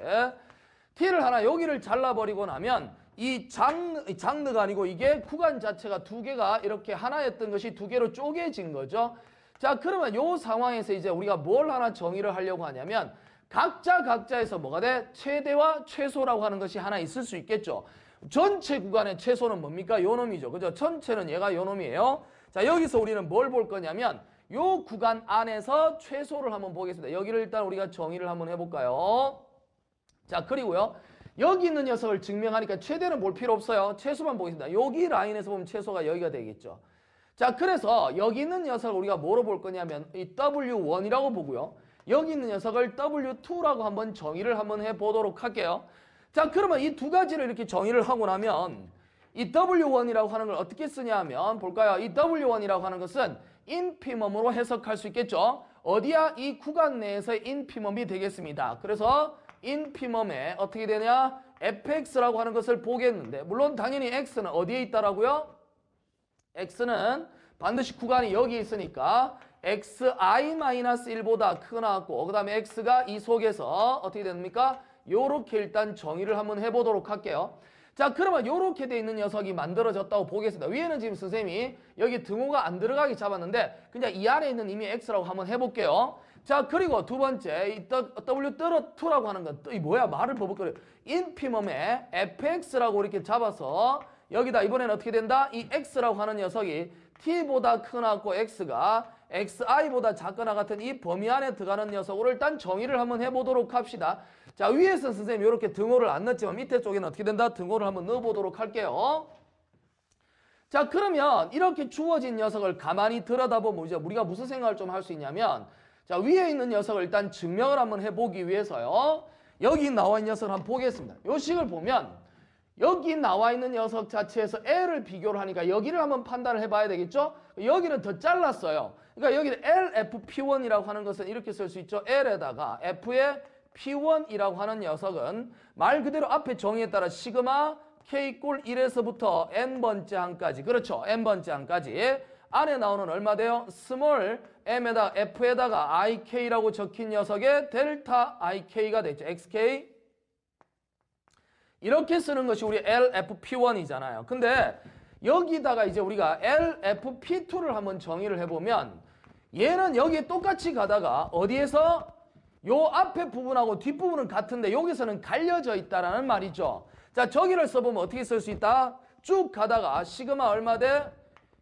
t를 하나 여기를 잘라 버리고 나면 이 장르가 아니고 이게 구간 자체가 두 개가 이렇게 하나였던 것이 두 개로 쪼개진 거죠. 자, 그러면 요 상황에서 이제 우리가 뭘 하나 정의를 하려고 하냐면 각자에서 뭐가 돼? 최대와 최소라고 하는 것이 하나 있을 수 있겠죠. 전체 구간의 최소는 뭡니까? 요 놈이죠. 그죠? 전체는 얘가 요 놈이에요. 자, 여기서 우리는 뭘 볼 거냐면 요 구간 안에서 최소를 한번 보겠습니다. 여기를 일단 우리가 정의를 한번 해볼까요? 자, 그리고요. 여기 있는 녀석을 증명하니까 최대는 볼 필요 없어요. 최소만 보겠습니다. 여기 라인에서 보면 최소가 여기가 되겠죠. 자, 그래서 여기 있는 녀석을 우리가 뭐로 볼 거냐면 이 W1이라고 보고요. 여기 있는 녀석을 W2라고 한번 정의를 한번 해보도록 할게요. 자, 그러면 이 두 가지를 이렇게 정의를 하고 나면 이 W1이라고 하는 걸 어떻게 쓰냐 하면 볼까요? 이 W1이라고 하는 것은 인피멈으로 해석할 수 있겠죠. 어디야? 이 구간 내에서의 인피멈이 되겠습니다. 그래서 인피멈에 어떻게 되냐? fx라고 하는 것을 보겠는데 물론 당연히 x는 어디에 있다라고요? x는 반드시 구간이 여기 있으니까 xi-1보다 크나왔고 그 다음에 x가 이 속에서 어떻게 됩니까? 요렇게 일단 정의를 한번 해보도록 할게요. 자, 그러면 요렇게 돼 있는 녀석이 만들어졌다고 보겠습니다. 위에는 지금 선생님이 여기 등호가 안 들어가게 잡았는데 그냥 이 안에 있는 이미 x라고 한번 해볼게요. 자, 그리고 두 번째 이 w+2라고 하는 건 이 뭐야? 말을 버벅거려. 인피멈에 fx라고 이렇게 잡아서 여기다 이번에는 어떻게 된다? 이 x라고 하는 녀석이 t보다 크나고 x가 xi보다 작거나 같은 이 범위 안에 들어가는 녀석으로 일단 정의를 한번 해보도록 합시다. 자, 위에서 선생님 이렇게 등호를 안 넣었지만 밑에 쪽에는 어떻게 된다? 등호를 한번 넣어보도록 할게요. 자, 그러면 이렇게 주어진 녀석을 가만히 들여다보면 우리가 무슨 생각을 좀 할 수 있냐면 자, 위에 있는 녀석을 일단 증명을 한번 해보기 위해서요. 여기 나와 있는 녀석을 한번 보겠습니다. 요 식을 보면 여기 나와 있는 녀석 자체에서 L을 비교를 하니까 여기를 한번 판단을 해봐야 되겠죠? 여기는 더 잘랐어요. 그러니까 여기는 LFP1이라고 하는 것은 이렇게 쓸 수 있죠. L에다가 F의 P1이라고 하는 녀석은 말 그대로 앞에 정의에 따라 시그마 K 꼴 1에서부터 N번째 항까지 그렇죠. N번째 항까지 안에 나오는 얼마 돼요? 스몰 m에다가 F에다가 IK라고 적힌 녀석의 델타 IK가 되죠. XK 이렇게 쓰는 것이 우리 LFP1이잖아요. 근데 여기다가 이제 우리가 LFP2를 한번 정의를 해보면 얘는 여기에 똑같이 가다가 어디에서 요 앞에 부분하고 뒷부분은 같은데 여기서는 갈려져 있다라는 말이죠. 자, 저기를 써보면 어떻게 쓸 수 있다? 쭉 가다가 시그마 얼마 돼?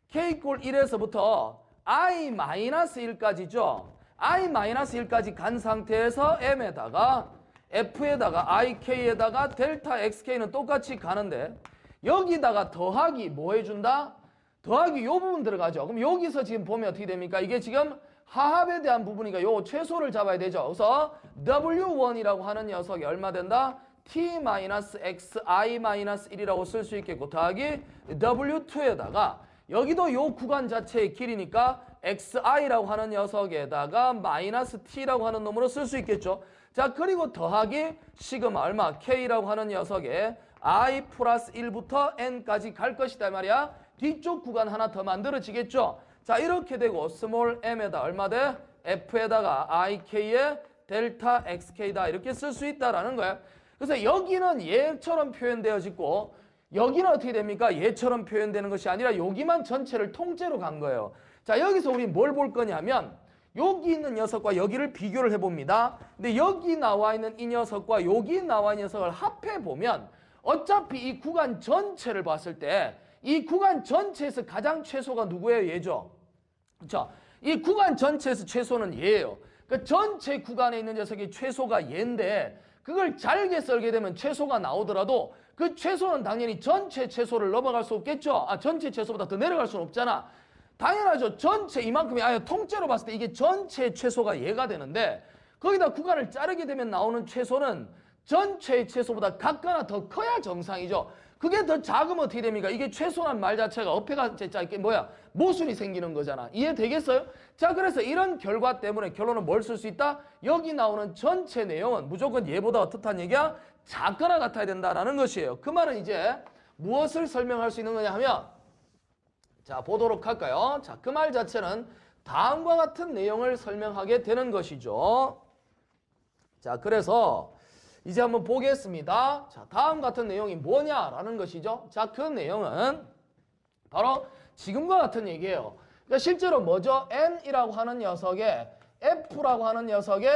K 꼴 1에서부터 I-1까지죠. I-1까지 간 상태에서 M에다가 F에다가 IK에다가 델타 XK는 똑같이 가는데 여기다가 더하기 뭐 해준다? 더하기 요 부분 들어가죠. 그럼 여기서 지금 보면 어떻게 됩니까? 이게 지금 하합에 대한 부분이니까 요 최소를 잡아야 되죠. 그래서 W1이라고 하는 녀석이 얼마 된다? T-xi-1이라고 쓸 수 있겠고 더하기 W2에다가 여기도 요 구간 자체의 길이니까 xi라고 하는 녀석에다가 마이너스 t라고 하는 놈으로 쓸 수 있겠죠. 자, 그리고 더하기 시그마 얼마? k라고 하는 녀석에 i 플러스 1부터 n까지 갈 것이다 말이야. 뒤쪽 구간 하나 더 만들어지겠죠. 자, 이렇게 되고 스몰 m에다 얼마 돼? f에다가 ik에 델타 xk다 이렇게 쓸 수 있다라는 거예요. 그래서 여기는 얘처럼 표현되어지고 여기는 어떻게 됩니까? 얘처럼 표현되는 것이 아니라 여기만 전체를 통째로 간 거예요. 자, 여기서 우리 뭘 볼 거냐면 여기 있는 녀석과 여기를 비교를 해봅니다. 근데 여기 나와 있는 이 녀석과 여기 나와 있는 녀석을 합해보면 어차피 이 구간 전체를 봤을 때 이 구간 전체에서 가장 최소가 누구예요? 얘죠. 그렇죠? 이 구간 전체에서 최소는 얘예요. 그 전체 구간에 있는 녀석이 최소가 얘인데 그걸 잘게 썰게 되면 최소가 나오더라도 그 최소는 당연히 전체 최소를 넘어갈 수 없겠죠. 전체 최소보다 더 내려갈 수는 없잖아. 당연하죠. 전체 이만큼이 통째로 봤을 때 이게 전체 최소가 얘가 되는데 거기다 구간을 자르게 되면 나오는 최소는 전체의 최소보다 같거나 더 커야 정상이죠. 그게 더 작으면 어떻게 됩니까? 이게 최소란 말 자체가 어폐가 진짜 이게 뭐야? 모순이 생기는 거잖아. 이해되겠어요? 자, 그래서 이런 결과 때문에 결론은 뭘 쓸 수 있다? 여기 나오는 전체 내용은 무조건 얘보다 어떻다는 얘기야? 작거나 같아야 된다라는 것이에요. 그 말은 이제 무엇을 설명할 수 있는 거냐 하면, 자, 보도록 할까요? 자, 그 말 자체는 다음과 같은 내용을 설명하게 되는 것이죠. 자, 그래서 이제 한번 보겠습니다. 자, 다음 같은 내용이 뭐냐라는 것이죠. 자, 그 내용은 바로 지금과 같은 얘기예요. 그러니까 실제로 뭐죠? N이라고 하는 녀석에 F라고 하는 녀석에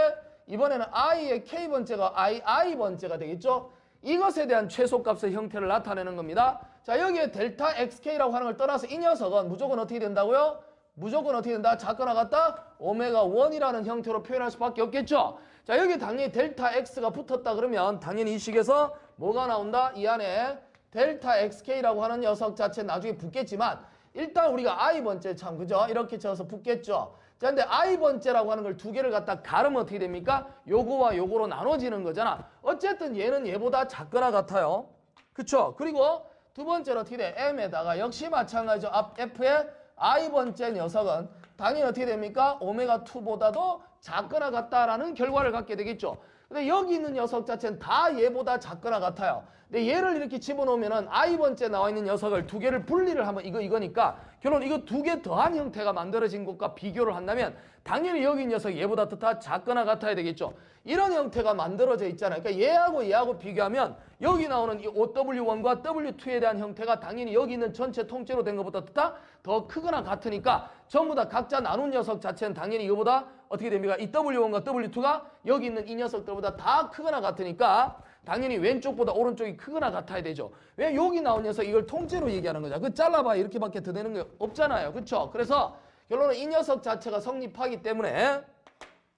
이번에는 I의 K번째가 II번째가 되겠죠? 이것에 대한 최소값의 형태를 나타내는 겁니다. 자, 여기에 델타 XK라고 하는 걸 떠나서 이 녀석은 무조건 어떻게 된다고요? 무조건 어떻게 된다? 작거나 같다? 오메가 1이라는 형태로 표현할 수밖에 없겠죠? 자, 여기 당연히 델타 X가 붙었다 그러면 당연히 이 식에서 뭐가 나온다? 이 안에 델타 XK라고 하는 녀석 자체 나중에 붙겠지만 일단 우리가 I번째 참 그죠? 이렇게 쳐서 붙겠죠? 자, 근데 I번째라고 하는 걸 두 개를 갖다 가르면 어떻게 됩니까? 요거와 요거로 나눠지는 거잖아. 어쨌든 얘는 얘보다 작거나 같아요. 그쵸? 그리고 두 번째로 어떻게 돼? M에다가 역시 마찬가지죠. 앞 F의 I번째 녀석은 당연히 어떻게 됩니까? 오메가 2보다도 작거나 같다라는 결과를 갖게 되겠죠. 근데 여기 있는 녀석 자체는 다 얘보다 작거나 같아요. 근데 얘를 이렇게 집어넣으면은 I번째 나와 있는 녀석을 두 개를 분리를 하면 이거니까 결론 이거 두 개 더한 형태가 만들어진 것과 비교를 한다면 당연히 여기 있는 녀석 얘보다 더 작거나 같아야 되겠죠. 이런 형태가 만들어져 있잖아요. 그러니까 얘하고 비교하면 여기 나오는 이 OW1과 W2에 대한 형태가 당연히 여기 있는 전체 통째로 된 것보다 더 크거나 같으니까 전부 다 각자 나눈 녀석 자체는 당연히 이거보다 어떻게 됩니까? 이 W1과 W2가 여기 있는 이 녀석들보다 다 크거나 같으니까 당연히 왼쪽보다 오른쪽이 크거나 같아야 되죠. 왜 여기 나온 녀석 이걸 통째로 얘기하는 거죠. 그 잘라봐야 이렇게밖에 더 되는 게 없잖아요. 그렇죠? 그래서 결론은 이 녀석 자체가 성립하기 때문에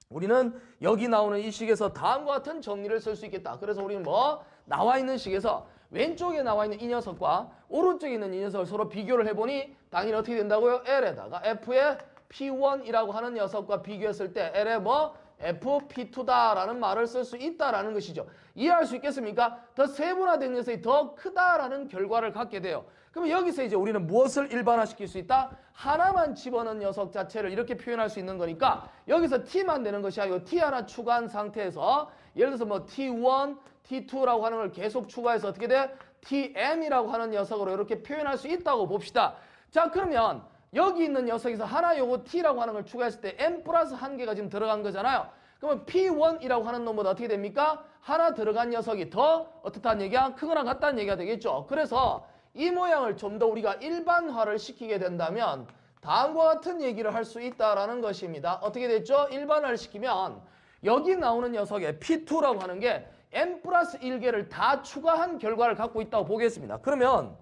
우리는 여기 나오는 이 식에서 다음과 같은 정리를 쓸 수 있겠다. 그래서 우리는 뭐 나와 있는 식에서 왼쪽에 나와 있는 이 녀석과 오른쪽에 있는 이 녀석을 서로 비교를 해보니 당연히 어떻게 된다고요? L에다가 F의 P1이라고 하는 녀석과 비교했을 때 L의 뭐 FP2다라는 말을 쓸 수 있다라는 것이죠. 이해할 수 있겠습니까? 더 세분화된 녀석이 더 크다라는 결과를 갖게 돼요. 그러면 여기서 이제 우리는 무엇을 일반화시킬 수 있다? 하나만 집어넣은 녀석 자체를 이렇게 표현할 수 있는 거니까 여기서 T만 되는 것이 아니고 T 하나 추가한 상태에서 예를 들어서 뭐 T1, T2라고 하는 걸 계속 추가해서 어떻게 돼? TM이라고 하는 녀석으로 이렇게 표현할 수 있다고 봅시다. 자, 그러면 여기 있는 녀석에서 하나 요거 T라고 하는 걸 추가했을 때 M 플러스 한 개가 지금 들어간 거잖아요. 그러면 P1이라고 하는 놈보다 어떻게 됩니까? 하나 들어간 녀석이 더 어떻다는 얘기야? 크거나 같다는 얘기가 되겠죠. 그래서 이 모양을 좀 더 우리가 일반화를 시키게 된다면 다음과 같은 얘기를 할 수 있다라는 것입니다. 어떻게 됐죠? 일반화를 시키면 여기 나오는 녀석의 P2라고 하는 게 M 플러스 1개를 다 추가한 결과를 갖고 있다고 보겠습니다. 그러면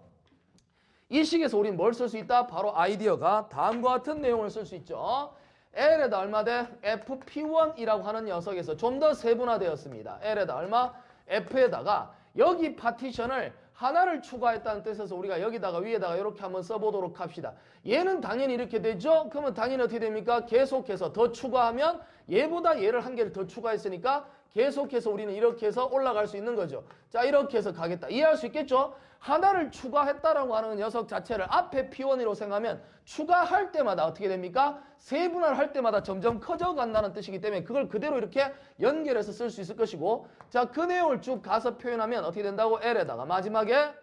이 식에서 우리는 뭘 쓸 수 있다? 바로 아이디어가 다음과 같은 내용을 쓸 수 있죠. L에다 얼마 돼? FP1이라고 하는 녀석에서 좀 더 세분화되었습니다. L에다 얼마? F에다가 여기 파티션을 하나를 추가했다는 뜻에서 우리가 여기다가 위에다가 이렇게 한번 써보도록 합시다. 얘는 당연히 이렇게 되죠? 그러면 당연히 어떻게 됩니까? 계속해서 더 추가하면 얘보다 얘를 한 개를 더 추가했으니까 계속해서 우리는 이렇게 해서 올라갈 수 있는 거죠. 자, 이렇게 해서 가겠다. 이해할 수 있겠죠? 하나를 추가했다라고 하는 녀석 자체를 앞에 P1으로 생각하면 추가할 때마다 어떻게 됩니까? 세분화를 할 때마다 점점 커져간다는 뜻이기 때문에 그걸 그대로 이렇게 연결해서 쓸 수 있을 것이고, 자, 그 내용을 쭉 가서 표현하면 어떻게 된다고? L에다가 마지막에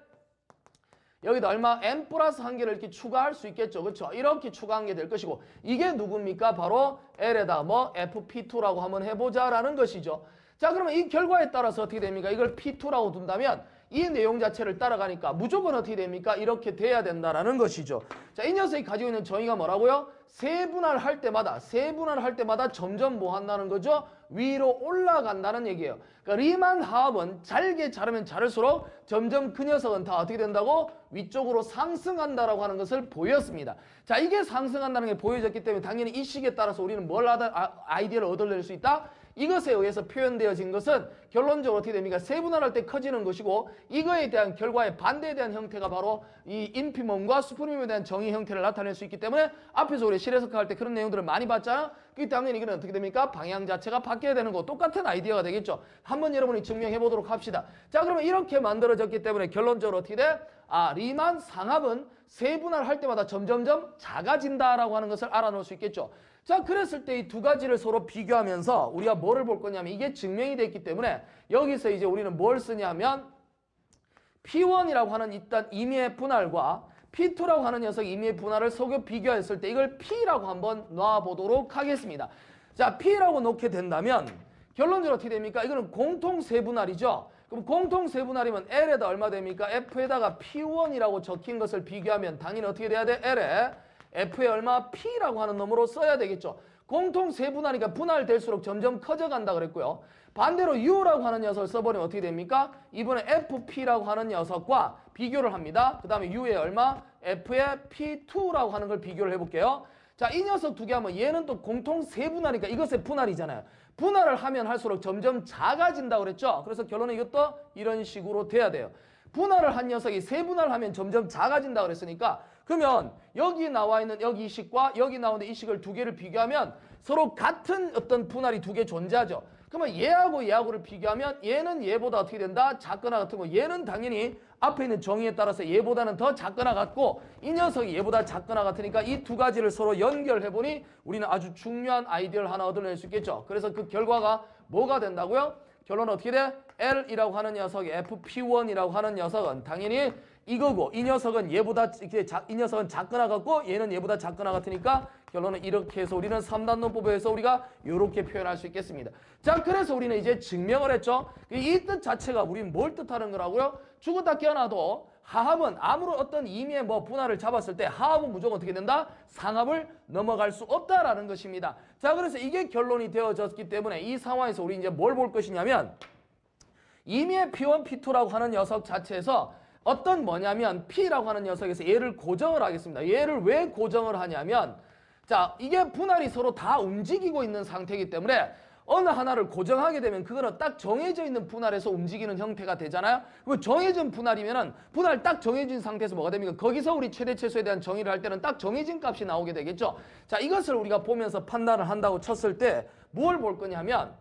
여기다 얼마? M 플러스 한 개를 이렇게 추가할 수 있겠죠. 그렇죠? 이렇게 추가한 게 될 것이고, 이게 누굽니까? 바로 L에다 뭐 FP2라고 한번 해보자라는 것이죠. 자, 그러면 이 결과에 따라서 어떻게 됩니까? 이걸 P2라고 둔다면 이 내용 자체를 따라가니까 무조건 어떻게 됩니까? 이렇게 돼야 된다라는 것이죠. 자, 이 녀석이 가지고 있는 정의가 뭐라고요? 세분화를 할 때마다 점점 뭐 한다는 거죠? 위로 올라간다는 얘기예요. 그러니까 리만 하합은 잘게 자르면 자를수록 점점 그 녀석은 다 어떻게 된다고? 위쪽으로 상승한다라고 하는 것을 보였습니다. 자, 이게 상승한다는 게 보여졌기 때문에 당연히 이 식에 따라서 우리는 뭘 아이디어를 얻어낼 수 있다? 이것에 의해서 표현되어진 것은 결론적으로 어떻게 됩니까? 세분할할 때 커지는 것이고 이거에 대한 결과의 반대에 대한 형태가 바로 이 인피멈과 수프리멈에 대한 정의 형태를 나타낼 수 있기 때문에 앞에서 우리 실해석할 때 그런 내용들을 많이 봤잖아요. 그 당연히 이거는 어떻게 됩니까? 방향 자체가 바뀌어야 되는 거 똑같은 아이디어가 되겠죠. 한번 여러분이 증명해 보도록 합시다. 자, 그러면 이렇게 만들어졌기 때문에 결론적으로 어떻게 돼? 리만 상합은 세분할할 때마다 점점점 작아진다라고 하는 것을 알아놓을 수 있겠죠. 자, 그랬을 때 이 두 가지를 서로 비교하면서 우리가 뭐를 볼 거냐면 이게 증명이 됐기 때문에 여기서 이제 우리는 뭘 쓰냐면 P1이라고 하는 일단 임의의 분할과 P2라고 하는 녀석 임의의 분할을 서로 비교했을 때 이걸 P라고 한번 놔보도록 하겠습니다. 자, P라고 놓게 된다면 결론적으로 어떻게 됩니까? 이거는 공통 세분할이죠. 그럼 공통 세분할이면 L에다 얼마 됩니까? F에다가 P1이라고 적힌 것을 비교하면 당연히 어떻게 돼야 돼? L에 F에 얼마? P라고 하는 놈으로 써야 되겠죠. 공통 세분할이니까 분할될수록 점점 커져간다 그랬고요. 반대로 U라고 하는 녀석을 써버리면 어떻게 됩니까? 이번에 FP라고 하는 녀석과 비교를 합니다. 그 다음에 U에 얼마? F에 P2라고 하는 걸 비교를 해볼게요. 자, 이 녀석 두 개 하면 얘는 또 공통 세분할이니까 이것의 분할이잖아요. 분할을 하면 할수록 점점 작아진다 그랬죠. 그래서 결론은 이것도 이런 식으로 돼야 돼요. 분할을 한 녀석이 세분할하면 점점 작아진다 그랬으니까 그러면 여기 나와 있는 여기 이 식과 여기 나오는 이 식을 두 개를 비교하면 서로 같은 어떤 분할이 두 개 존재하죠. 그러면 얘하고 얘하고를 비교하면 얘는 얘보다 어떻게 된다? 작거나 같은 거. 얘는 당연히 앞에 있는 정의에 따라서 얘보다는 더 작거나 같고 이 녀석이 얘보다 작거나 같으니까 이 두 가지를 서로 연결해보니 우리는 아주 중요한 아이디어를 하나 얻어낼 수 있겠죠. 그래서 그 결과가 뭐가 된다고요? 결론은 어떻게 돼? L이라고 하는 녀석이 FP1이라고 하는 녀석은 당연히 이거고 이 녀석은 얘보다 이 녀석은 작거나 같고 얘는 얘보다 작거나 같으니까 결론은 이렇게 해서 우리는 3단 논법에서 우리가 이렇게 표현할 수 있겠습니다. 자, 그래서 우리는 이제 증명을 했죠. 이 뜻 자체가 우리는 뭘 뜻하는 거라고요? 죽었다 깨어나도 하합은 아무런 어떤 임의의 분할을 잡았을 때 하합은 무조건 어떻게 된다? 상합을 넘어갈 수 없다라는 것입니다. 자, 그래서 이게 결론이 되어졌기 때문에 이 상황에서 우리 이제 뭘 볼 것이냐면 임의의 P1, P2라고 하는 녀석 자체에서 어떤 뭐냐면 P라고 하는 녀석에서 얘를 고정을 하겠습니다. 얘를 왜 고정을 하냐면 자, 이게 분할이 서로 다 움직이고 있는 상태이기 때문에 어느 하나를 고정하게 되면 그거는 딱 정해져 있는 분할에서 움직이는 형태가 되잖아요. 그럼 정해진 분할이면은 분할 딱 정해진 상태에서 뭐가 됩니까? 거기서 우리 최대 최소에 대한 정의를 할 때는 딱 정해진 값이 나오게 되겠죠. 자, 이것을 우리가 보면서 판단을 한다고 쳤을 때 뭘 볼 거냐면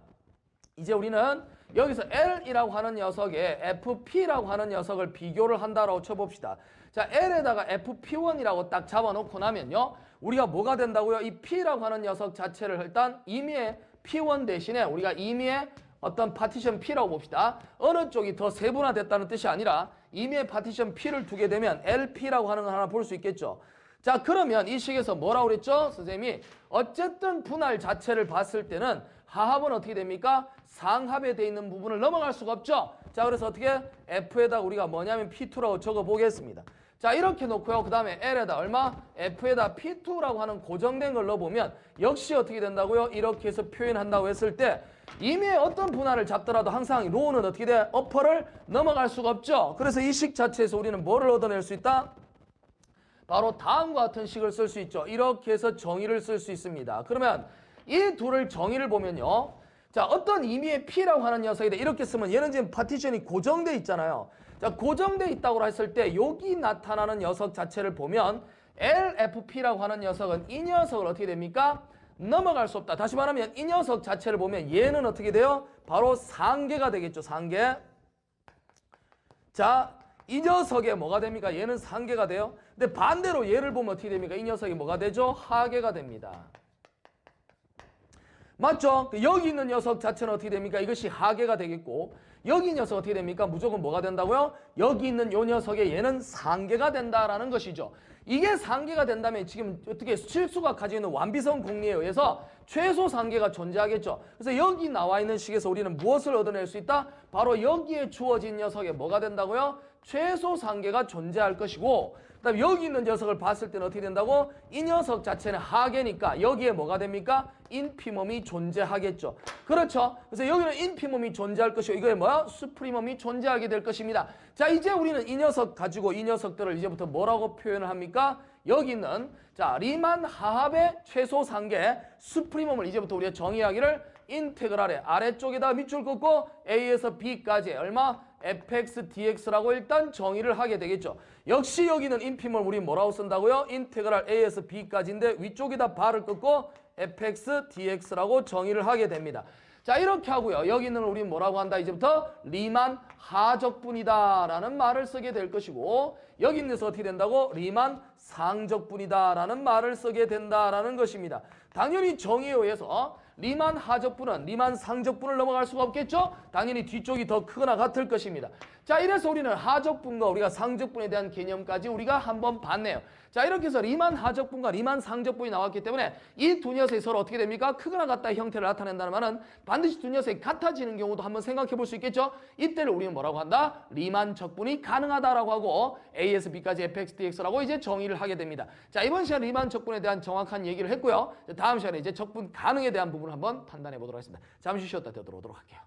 이제 우리는 여기서 L이라고 하는 녀석에 FP라고 하는 녀석을 비교를 한다라고 쳐봅시다. 자, L에다가 FP1이라고 딱 잡아놓고 나면요. 우리가 뭐가 된다고요? 이 P라고 하는 녀석 자체를 일단 임의의 P1 대신에 우리가 임의의 어떤 파티션 P라고 봅시다. 어느 쪽이 더 세분화됐다는 뜻이 아니라 임의의 파티션 P를 두게 되면 LP라고 하는 걸 하나 볼 수 있겠죠. 자, 그러면 이 식에서 뭐라고 그랬죠? 선생님이 어쨌든 분할 자체를 봤을 때는 하합은 어떻게 됩니까? 상합에 돼 있는 부분을 넘어갈 수가 없죠. 자, 그래서 어떻게 F에다 우리가 뭐냐면 P2라고 적어 보겠습니다. 자, 이렇게 놓고요. 그 다음에 L에다 얼마? F에다 P2라고 하는 고정된 걸 넣어보면 역시 어떻게 된다고요? 이렇게 해서 표현한다고 했을 때 임의의 어떤 분할을 잡더라도 항상 로우는 어떻게 돼? 어퍼를 넘어갈 수가 없죠. 그래서 이 식 자체에서 우리는 뭐를 얻어낼 수 있다? 바로 다음과 같은 식을 쓸 수 있죠. 이렇게 해서 정의를 쓸 수 있습니다. 그러면 이 둘을 정의를 보면요. 자, 어떤 의미의 P라고 하는 녀석이다. 이렇게 쓰면 얘는 지금 파티션이 고정돼 있잖아요. 자, 고정돼 있다고 했을 때 여기 나타나는 녀석 자체를 보면 LFP라고 하는 녀석은 이 녀석을 어떻게 됩니까? 넘어갈 수 없다. 다시 말하면 이 녀석 자체를 보면 얘는 어떻게 돼요? 바로 상계가 되겠죠. 상계. 자, 이 녀석에 뭐가 됩니까? 얘는 상계가 돼요. 근데 반대로 얘를 보면 어떻게 됩니까? 이 녀석이 뭐가 되죠? 하계가 됩니다. 맞죠? 여기 있는 녀석 자체는 어떻게 됩니까? 이것이 하계가 되겠고 여기 녀석 어떻게 됩니까? 무조건 뭐가 된다고요? 여기 있는 요 녀석에 얘는 상계가 된다라는 것이죠. 이게 상계가 된다면 지금 어떻게 실수가 가지고 있는 완비성 공리에 의해서 최소 상계가 존재하겠죠. 그래서 여기 나와 있는 식에서 우리는 무엇을 얻어낼 수 있다? 바로 여기에 주어진 녀석에 뭐가 된다고요? 최소 상계가 존재할 것이고 그다음에 여기 있는 녀석을 봤을 때는 어떻게 된다고? 이 녀석 자체는 하계니까 여기에 뭐가 됩니까? 인피멈이 존재하겠죠. 그렇죠? 그래서 여기는 인피멈이 존재할 것이고 이거에 뭐야? 수프리멈이 존재하게 될 것입니다. 자, 이제 우리는 이 녀석 가지고 이 녀석들을 이제부터 뭐라고 표현을 합니까? 여기 있는 자 리만 하합의 최소 상계 수프리멈을 이제부터 우리가 정의하기를 인테그랄의 아래쪽에다 밑줄 긋고 A에서 B까지 얼마? fx dx라고 일단 정의를 하게 되겠죠. 역시 여기는 인피멀 우리 뭐라고 쓴다고요? 인테그랄 A에서 B까지인데 위쪽에다 바를 긋고 fx dx라고 정의를 하게 됩니다. 자, 이렇게 하고요. 여기는 우리 뭐라고 한다? 이제부터 리만 하적분이다 라는 말을 쓰게 될 것이고, 여기 있는서 어떻게 된다고? 리만 상적분이다 라는 말을 쓰게 된다라는 것입니다. 당연히 정의에 의해서 리만 하적분은 리만 상적분을 넘어갈 수가 없겠죠? 당연히 뒤쪽이 더 크거나 같을 것입니다. 자, 이래서 우리는 하적분과 우리가 상적분에 대한 개념까지 우리가 한번 봤네요. 자, 이렇게 해서 리만 하적분과 리만 상적분이 나왔기 때문에 이 두 녀석이 서로 어떻게 됩니까? 크거나 같다의 형태를 나타낸다는 말은 반드시 두 녀석이 같아지는 경우도 한번 생각해 볼 수 있겠죠? 이때를 우리는 뭐라고 한다? 리만 적분이 가능하다라고 하고 A에서 B까지 fx dx라고 이제 정의를 하게 됩니다. 자, 이번 시간 리만 적분에 대한 정확한 얘기를 했고요. 다음 시간에 이제 적분 가능에 대한 부분을 한번 판단해 보도록 하겠습니다. 잠시 쉬었다 되돌아오도록 할게요.